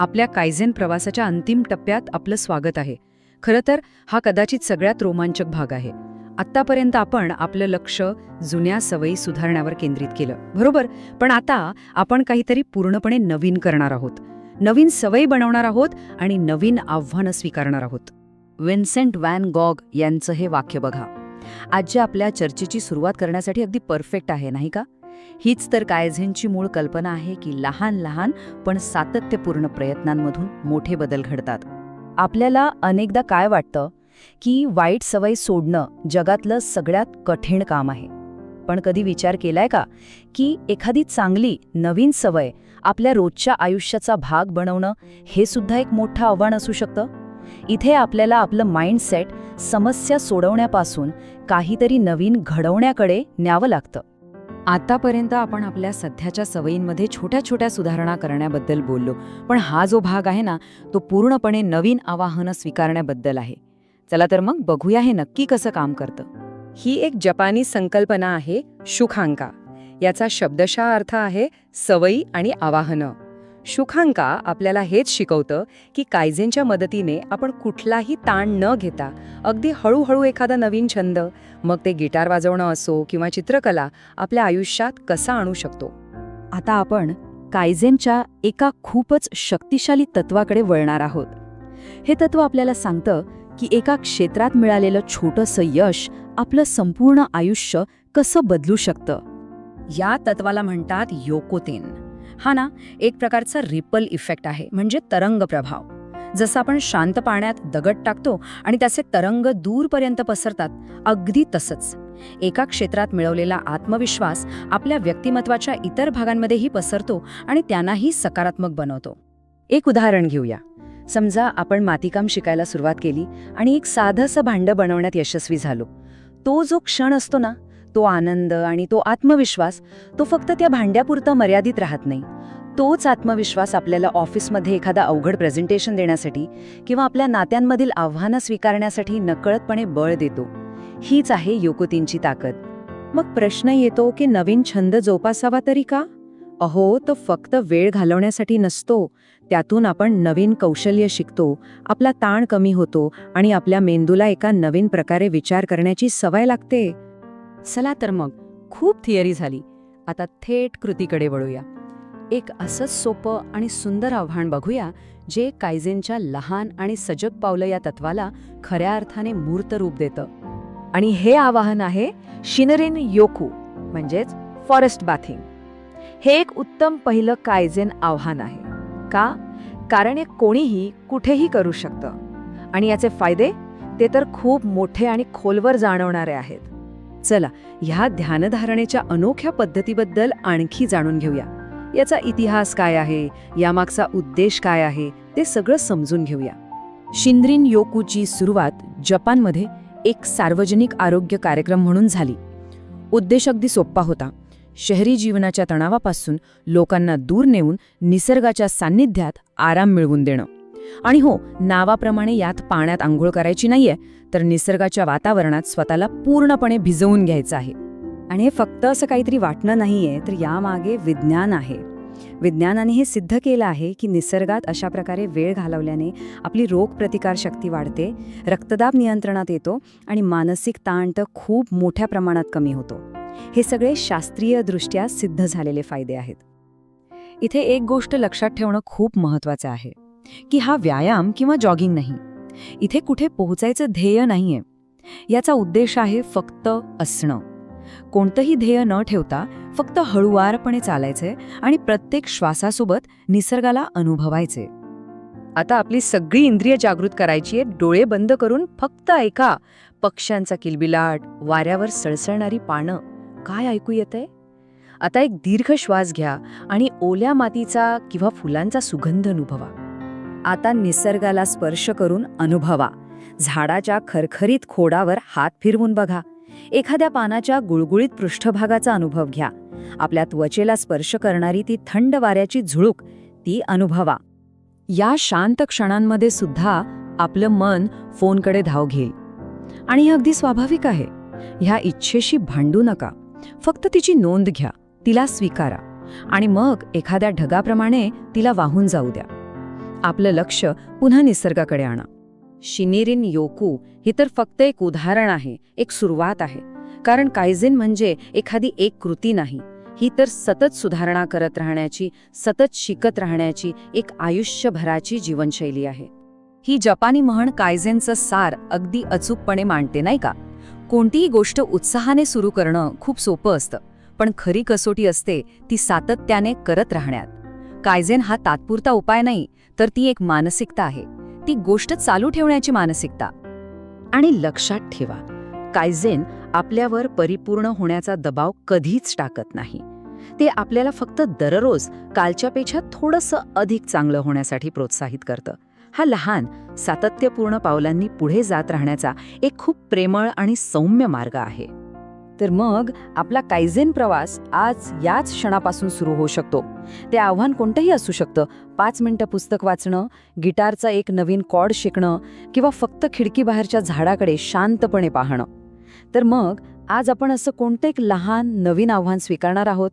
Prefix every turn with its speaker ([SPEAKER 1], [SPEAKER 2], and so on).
[SPEAKER 1] आपल्या कायझेन प्रवासाच्या अंतिम टप्प्यात आपलं स्वागत आहे. खरं तर हा कदाचित सगळ्यात रोमांचक भाग आहे. आत्तापर्यंत आपण आपलं लक्ष जुन्या सवयी सुधारण्यावर केंद्रित केलं, बरोबर? पण आता आपण काहीतरी पूर्णपणे नवीन करणार आहोत. नवीन सवयी बनवणार आहोत आणि नवीन आव्हानं स्वीकारणार आहोत. विन्सेंट व्हॅन गॉग यांचं हे वाक्य बघा. आजच्या आपल्या चर्चेची सुरुवात करण्यासाठी अगदी परफेक्ट आहे, नाही का? हीच तर कायझेनची मूळ कल्पना आहे की लहान लहान पण सातत्यपूर्ण प्रयत्नांमधून मोठे बदल घडतात. आपल्याला अनेकदा काय वाटतं की वाईट सवय सोडणं जगातलं सगळ्यात कठीण काम आहे. पण कधी विचार केलाय का की एखादी चांगली नवीन सवय आपल्या रोजच्या आयुष्याचा भाग बनवणं हे सुद्धा एक मोठं आव्हान असू शकतं? इथे आपल्याला आपलं माइंडसेट समस्या सोडवण्यापासून काहीतरी नवीन घडवण्याकडे न्यावं लागतं. आतापर्यंत आपण आपल्या सध्याच्या सवयींमध्ये छोट्या छोट्या सुधारणा करण्याबद्दल बोललो, पण हा जो भाग आहे ना, तो पूर्णपणे नवीन आवाहनं स्वीकारण्याबद्दल आहे. चला तर मग बघूया हे नक्की कसं काम करतं. ही एक जपानी संकल्पना आहे, शुखांका. याचा शब्दशः अर्थ आहे सवयी आणि आवाहनं. शुखांका आपल्याला हेच शिकवतं की कायझेनच्या मदतीने आपण कुठलाही ताण न घेता अगदी हळूहळू एखादा नवीन छंद, मग ते गिटार वाजवणं असो किंवा चित्रकला, आपल्या आयुष्यात कसा आणू शकतो. आता आपण कायझेनच्या एका खूपच शक्तिशाली तत्वाकडे वळणार आहोत. हे तत्व आपल्याला सांगतं की एका क्षेत्रात मिळालेलं छोटंसं यश आपलं संपूर्ण आयुष्य कसं बदलू शकतं. या तत्वाला म्हणतात योकोतेन. हा ना एक प्रकारचा रिपल इफेक्ट आहे, म्हणजे तरंग प्रभाव. जसं आपण शांत पाण्यात दगड टाकतो आणि त्याचे तरंग दूरपर्यंत पसरतात, अगदी तसंच एका क्षेत्रात मिळवलेला आत्मविश्वास आपल्या व्यक्तिमत्वाच्या इतर भागांमध्येही पसरतो आणि त्यांनाही सकारात्मक बनवतो. एक उदाहरण घेऊया. समजा आपण मातीकाम शिकायला सुरुवात केली आणि एक साधंसं भांडं बनवण्यात यशस्वी झालो. तो जो क्षण असतो ना, तो आनंद आणि तो आत्मविश्वास, तो फक्त त्या भांड्यापुरता मर्यादित राहत नाही. तोच आत्मविश्वास आपल्याला ऑफिसमध्ये एखादा अवघड प्रेझेंटेशन देण्यासाठी किंवा आपल्या नात्यांमधील आव्हानं स्वीकारण्यासाठी नकळतपणे बळ देतो. हीच आहे योकोतेनची ताकद. मग प्रश्न येतो की नवीन छंद जोपासावा तरी का? अहो, तो फक्त वेळ घालवण्यासाठी नसतो. त्यातून आपण नवीन कौशल्य शिकतो, आपला ताण कमी होतो आणि आपल्या मेंदूला एका नवीन प्रकारे विचार करण्याची सवय लागते. चला तर मग, खूप थिअरी झाली. आता थेट कृतीकडे वळूया. एक असंच सोपं आणि सुंदर आव्हान बघूया जे कायझेनच्या लहान आणि सजग पावलं या तत्वाला खऱ्या अर्थाने मूर्त रूप देतं. आणि हे आवाहन आहे शिनरिन योकू, म्हणजेच फॉरेस्ट बाथिंग. हे एक उत्तम पहिलं कायझेन आव्हान आहे. का? कारण हे कोणीही कुठेही करू शकतं आणि याचे फायदे ते तर खूप मोठे आणि खोलवर जाणवणारे आहेत. चला, ह्या ध्यानधारणेच्या अनोख्या पद्धतीबद्दल आणखी जाणून घेऊया. याचा इतिहास काय आहे, यामागचा उद्देश काय आहे, ते सगळं समजून घेऊया. शिनरिन योकूची सुरुवात जपानमध्ये एक सार्वजनिक आरोग्य कार्यक्रम म्हणून झाली. उद्देश अगदी सोपा होता. शहरी जीवनाच्या तणावापासून लोकांना दूर नेऊन निसर्गाच्या सान्निध्यात आराम मिळवून देणं. आणि हो, नावाप्रमाणे यात पाण्यात आंघोळ करायची नाहीये, तर निसर्गाच्या वातावरणात स्वतःला पूर्णपणे भिजवून घ्यायचं आहे. आणि हे फक्त असं काहीतरी वाटणं नाहीये, तर यामागे विज्ञान आहे. विज्ञानाने हे सिद्ध केलं आहे की निसर्गात अशा प्रकारे वेळ घालवल्याने आपली रोगप्रतिकारशक्ती वाढते, रक्तदाब नियंत्रणात येतो आणि मानसिक ताण तर खूप मोठ्या प्रमाणात कमी होतो. हे सगळे शास्त्रीयदृष्ट्या सिद्ध झालेले फायदे आहेत. इथे एक गोष्ट लक्षात ठेवणं खूप महत्त्वाचं आहे की हा व्यायाम किंवा जॉगिंग नाही. इथे कुठे पोहोचायचं ध्येय नाहीये. याचा उद्देश आहे फक्त असणं. कोणतंही ध्येय न ठेवता फक्त हळूवारपणे चालायचंय आणि प्रत्येक श्वासासोबत निसर्गाला अनुभवायचे. आता आपली सगळी इंद्रिय जागृत करायची आहेत. डोळे बंद करून फक्त ऐका. पक्ष्यांचा किलबिलाट, वाऱ्यावर सळसळणारी पानं, काय ऐकू येतंय? आता एक दीर्घ श्वास घ्या आणि ओल्या मातीचा किंवा फुलांचा सुगंध अनुभवा. आता निसर्गाला स्पर्श करून अनुभवा. झाडाच्या खरखरीत खोडावर हात फिरवून बघा. एखाद्या पानाच्या गुळगुळीत पृष्ठभागाचा अनुभव घ्या. आपल्या त्वचेला स्पर्श करणारी ती थंड वाऱ्याची झुळूक, ती अनुभवा. या शांत क्षणांमध्ये सुद्धा आपलं मन फोनकडे धाव घेईल. आणि हे अगदी स्वाभाविक आहे. ह्या इच्छेशी भांडू नका. फक्त तिची नोंद घ्या, तिला स्वीकारा आणि मग एखाद्या ढगाप्रमाणे तिला वाहून जाऊ द्या. आपलं लक्ष पुन्हा निसर्गाकडे आणा. शिनिरिन योकू ही तर फक्त एक उदाहरण आहे, एक सुरुवात आहे. कारण कायझेन म्हणजे एखादी एक कृती नाही, ही तर सतत सुधारणा करत राहण्याची, सतत शिकत राहण्याची एक आयुष्यभराची जीवनशैली आहे. ही जपानी म्हण कायझेनचं सार अगदी अचूकपणे मांडते, नाही का? कोणतीही गोष्ट उत्साहाने सुरू करणं खूप सोपं असतं, पण खरी कसोटी असते ती सातत्याने करत राहण्यात. कायझेन हा तात्पुरता उपाय नाही, तर ती एक मानसिकता आहे, ती गोष्ट चालू ठेवण्याची मानसिकता. आणि लक्षात ठेवा, कायझेन आपल्यावर परिपूर्ण होण्याचा दबाव कधीच टाकत नाही. ते आपल्याला फक्त दररोज कालच्यापेक्षा थोडंसं अधिक चांगलं होण्यासाठी प्रोत्साहित करतं. हा लहान, सातत्यपूर्ण पावलांनी पुढे जात राहण्याचा एक खूप प्रेमळ आणि सौम्य मार्ग आहे. तर मग आपला कायझेन प्रवास आज याच क्षणापासून सुरू होऊ शकतो. ते आव्हान कोणतंही असू शकतं. 5 मिनिटं पुस्तक वाचणं, गिटारचा एक नवीन कॉर्ड शिकणं, किंवा फक्त खिडकीबाहेरच्या झाडाकडे शांतपणे पाहणं. तर मग आज आपण असं कोणतं एक लहान नवीन आव्हान स्वीकारणार आहोत?